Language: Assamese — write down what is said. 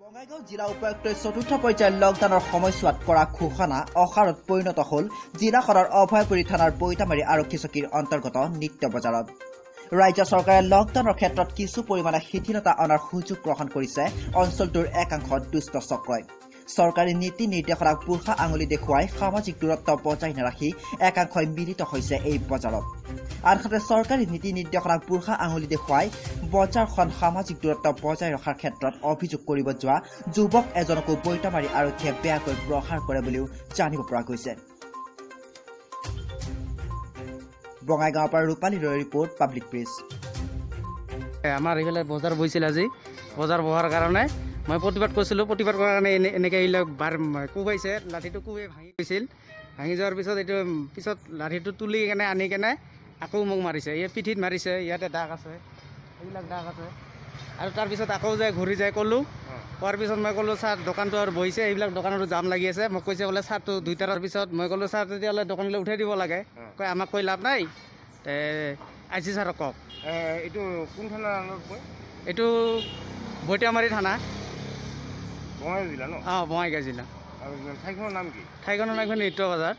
বঙাইগাঁও জিলা উপায়ুক্তই চতুৰ্থ পৰ্যায়ৰ লকডাউনৰ সময়ছোৱাত কৰা ঘোষণা অসাৰত পৰিণত হ'ল জিলাখনৰ অভয়পুৰী থানাৰ পৈতামাৰী আৰক্ষী চকীৰ অন্তৰ্গত নিত্য বজাৰত। ৰাজ্য চৰকাৰে লকডাউনৰ ক্ষেত্ৰত কিছু পৰিমাণে শিথিলতা অনাৰ সুযোগ গ্ৰহণ কৰিছে অঞ্চলটোৰ একাংশ দুষ্ট চক্ৰই। চৰকাৰী নীতি নিৰ্দেশনাক বুঢ়া আঙুলি দেখুৱাই সামাজিক দূৰত্ব বজাই নাৰাখি একাংশই মিলিত হৈছে এই বজাৰত। আনহাতে চৰকাৰী নীতি নিৰ্দেশনাক বুঢ়া আঙুলি দেখুৱাই বজাৰখন সামাজিক দূৰত্ব বজাই ৰখাৰ ক্ষেত্ৰত অভিযোগ কৰিব যোৱা যুৱক এজনকো পৈতামাৰী আৰক্ষীয়ে বেয়াকৈ প্ৰহাৰ কৰে বুলিও জানিব পৰা গৈছে। বঙাইগাঁৱৰ পৰা ৰূপালী ৰয়ৰ ৰিপৰ্ট, পাব্লিক প্ৰেছ। আমাৰ এইফালে বজাৰ বহিছিল আজি, বজাৰ বহাৰ কাৰণে মই প্ৰতিবাদ কৰিছিলোঁ। প্ৰতিবাদ কৰাৰ কাৰণে এনেকৈ এইবিলাক বাৰ কোবাইছে, লাঠিটো কোবাই ভাঙি গৈছিল। ভাঙি যোৱাৰ পিছত লাঠিটো তুলি কেনে আনি কেনে আকৌ মোক মাৰিছে। এই পিঠিত মাৰিছে, ইয়াতে দাগ আছে, এইবিলাক দাগ আছে। আৰু তাৰপিছত আকৌ ঘূৰি যায় ক'লোঁ। কোৱাৰ পিছত মই ক'লোঁ, ছাৰ দোকানটো আৰু বহিছে, এইবিলাক দোকানতো জাম লাগি আছে। মোক কৈছে বোলে ছাৰটো 2টাৰ পিছত। মই ক'লোঁ, ছাৰ তেতিয়াহ'লে দোকানলৈ উঠাই দিব লাগে। কয় আমাক কৈ লাভ নাই, আই চি ছাৰক কওক। এইটো কোন থানাৰ আণ্ডাৰত পৰে? এইটো পৈতামাৰী থানা, বঙাইগাঁও জিলা ন? বঙাইগাঁও জিলা। আৰু ঠাইখনৰ নাম কি? ঠাইখনৰ নাম নিত্য বজাৰ।